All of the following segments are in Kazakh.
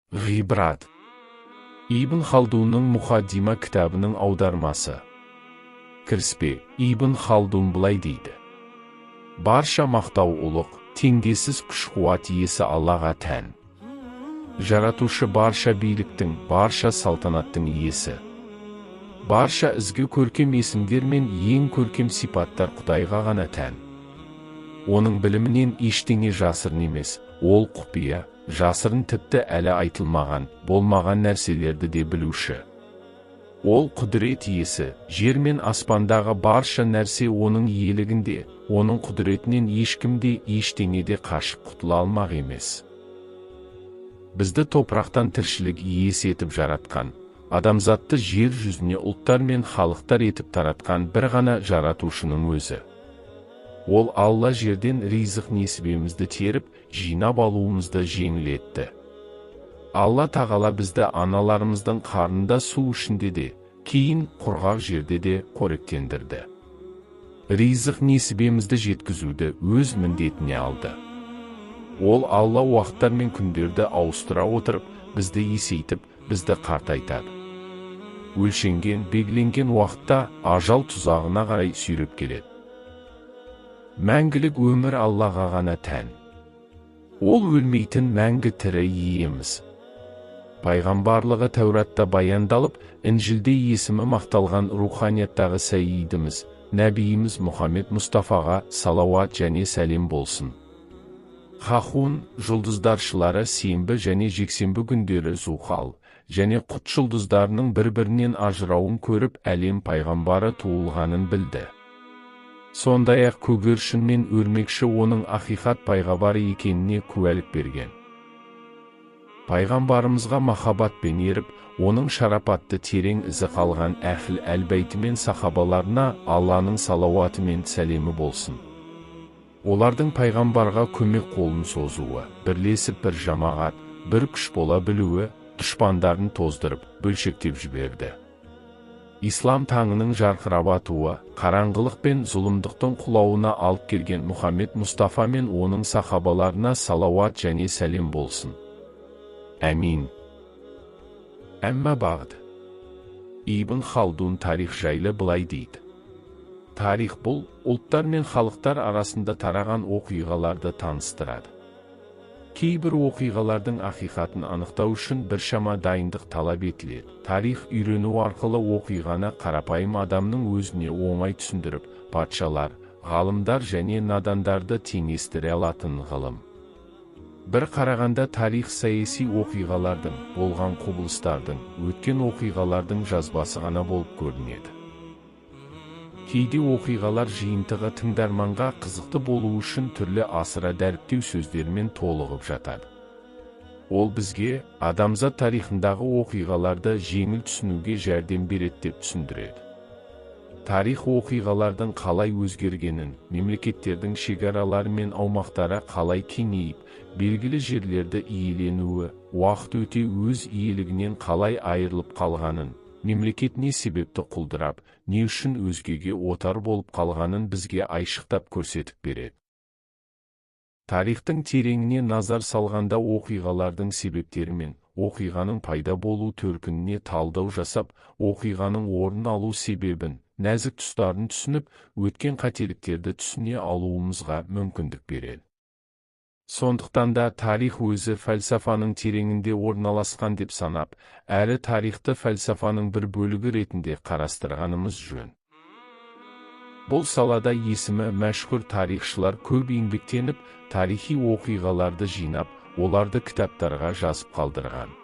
Ғибрат. Ибн Халдунның Мұқаддима кітабының аудармасы. Кіріспе, Ибн Халдун былай дейді. Барша мақтау ұлық, теңдессіз күш-қуат иесі Аллаға тән. Жаратушы барша биліктің, барша салтанаттың иесі. Барша ізгі көркем есімдер мен ең көркем сипаттар Құдайға ғана тән. Оның білімінен ештеңе жасырын емес, ол құпия, жасырын тіпті әлі айтылмаған, болмаған нәрселерді де білуші. Ол құдірет иесі, жер мен аспандағы барша нәрсе оның иелігінде, оның құдіретінен ешкімде ештеңеде қашып құтыла алмақ емес. Бізді топырақтан тіршілік иесі етіп жаратқан, адамзатты жер жүзіне ұлттар мен халықтар етіп таратқан бір ғана жаратушының өзі. Ол Алла жерден ризық несібемізді теріп, жинап алуымызды жеңілетті. Алла тағала бізді аналарымыздың қарнында су ішінде де, кейін құрғақ жерде де қоректендірді. Ризық несібемізді жеткізуді өз міндетіне алды. Ол Алла уақыттар мен күндерді ауыстыра отырып, бізді есейтіп, бізді қартайтады. Өлшенген, белгіленген уақытта ажал тұзағына қарай сүйреп келеді. Мәңгілік өмір Аллаға ғана тән. Ол өлмейтін мәңгі тірі иеміз. Пайғамбарлығы Тәуратта баяндалып, Інжілде есімі мақталған руханияттағы сәйидіміз, Нәбиіміз Мұхаммед Мұстафаға салауат және сәлем болсын. Хахун, жұлдыздаршылары сенбі және жексенбі күндері Зухал, және құт жұлдыздарының бір-бірінен ажырауын көріп, әлем пайғамбары туылғанын білді. Сондай-ақ көгершін мен өрмекші оның ақиқат пайғамбары екеніне куәлік берген. Пайғамбарымызға махаббатпен еріп, оның шарапатты терең ізі қалған әхіл әлбәйті мен сахабаларына Алланың салауаты мен сәлемі болсын. Олардың пайғамбарға көмек қолын созуы, бірлесіп бір жамағат, бір күш бола білуі, дұшпандарын тоздырып, бөлшектеп жіберді. Ислам таңының жарқырап атуы, қараңғылық пен зұлымдықтың құлауына алып келген Мұхаммед Мұстафа мен оның сахабаларына салауат және сәлем болсын. Әмин. Әмма бағд. Ибн Халдун тарих жайлы былай дейді. Тарих бұл, ұлттар мен халықтар арасында тараған оқиғаларды таныстырады. Кейбір оқиғалардың ақиқатын анықтау үшін біршама дайындық талап етіледі. Тарих үйрену арқылы оқиғаны қарапайым адамның өзіне оңай түсіндіріп, патшалар, ғалымдар және надандарды теңестіре алатын ғылым. Бір қарағанда тарих саяси оқиғалардың, болған құбылыстардың, өткен оқиғалардың жазбасы ғана болып көрінеді. Кейде оқиғалар жиынтығы тыңдарманға қызықты болу үшін түрлі асыра дәріптеу сөздермен толығып жатады. Ол бізге адамзат тарихындағы оқиғаларды жеңіл түсінуге жәрдем береді деп түсіндіреді. Тарих оқиғалардың қалай өзгергенін, мемлекеттердің шекаралары мен аумақтары қалай кеңейіп, белгілі жерлерді иеленуі, уақыт өте өз иелігінен қалай айырылып қалғанын, мемлекет не себепті құлдырап, не үшін өзгеге отар болып қалғанын бізге айшықтап көрсетіп береді. Тарихтың тереңіне назар салғанда оқиғалардың себептері мен оқиғаның пайда болу төркініне талдау жасап, оқиғаның орын алу себебін, нәзік тұстарын түсініп, өткен қателіктерді түсіне алуымызға мүмкіндік береді. Сондықтан да тарих өзі фәлсафаның тереңінде орналасқан деп санап, әрі тарихты фәлсафаның бір бөлігі ретінде қарастырғанымыз жөн. Бұл салада есімі мәшһүр тарихшылар көп еңбектеніп, тарихи оқиғаларды жинап, оларды кітаптарға жазып қалдырған.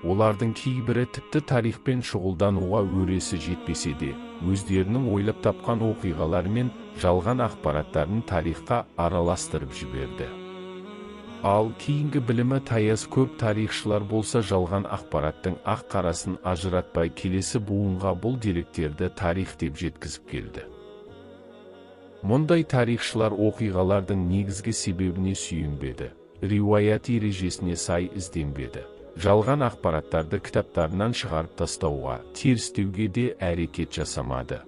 Олардың кейбірі тіпті тарихпен шұғылдануға өресі жетпесе де, өздерінің ойлап тапқан оқиғалары мен жалған ақпараттарын тарихқа араластырып жіберді. Ал кейінгі білімі таяз көп тарихшылар болса жалған ақпараттың ақ-қарасын ажыратпай келесі буынға бұл деректерді тарих деп жеткізіп келді. Мұндай тарихшылар оқиғалардың негізгі себебіне сүйенбеді, риуаят ережесіне сай ізденбеді. Жалған ақпараттарды кітаптарынан шығарып тастауға, терістеуге де әрекет жасамады.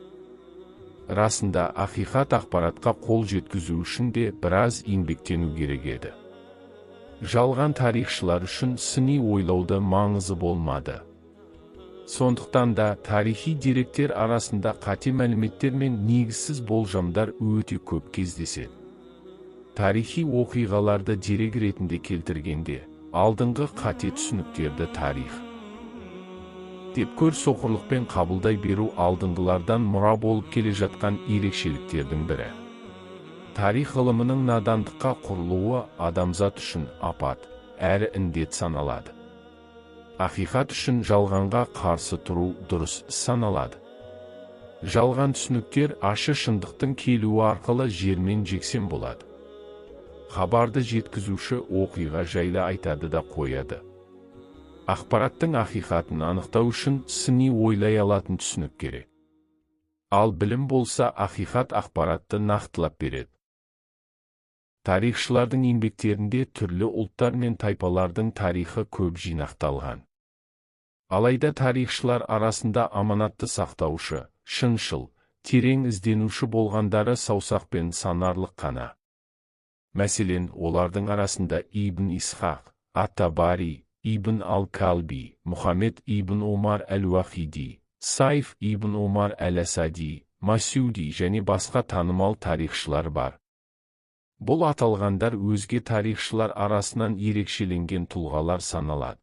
Расында ақиқат ақпаратқа қол жеткізу үшін де біраз еңбектену керек еді. Жалған тарихшылар үшін сыни ойлауды маңызы болмады. Сондықтан да тарихи деректер арасында қате мәліметтер мен негізсіз болжамдар өте көп кездеседі. Тарихи оқиғаларды дерек ретінде келтіргенде, алдыңғы қате түсініктерді тарих деп көрсоқырлықпен қабылдай беру алдыңғылардан мұра болып келе жатқан ерекшеліктердің бірі. Тарих ғылымының надандыққа құрылуы адамзат үшін апат, әрі індет саналады. Ақиқат үшін жалғанға қарсы тұру дұрыс саналады. Жалған түсініктер ащы шындықтың келуі арқылы жермен жексен болады. Хабарды жеткізуші оқиға жайлы айтады да қояды. Ақпараттың ақиқатын анықтау үшін сыни ойлай алатын түсінік керек. Ал білім болса ақиқат ақпаратты нақтылап береді. Тарихшылардың еңбектерінде түрлі ұлттар мен тайпалардың тарихы көп жинақталған. Алайда тарихшылар арасында аманатты сақтаушы, шыншыл, терең ізденуші болғандары саусақпен санарлық қана. Мәселен, олардың арасында Ибн Исхақ, ат-Табари, Ибн ал-Калби, Мұхаммед ибн Омар әл-Уахиди, Сайф ибн Омар әл-Асади, Масуди және басқа танымал тарихшылар бар. Бұл аталғандар өзге тарихшылар арасынан ерекшеленген тұлғалар саналады.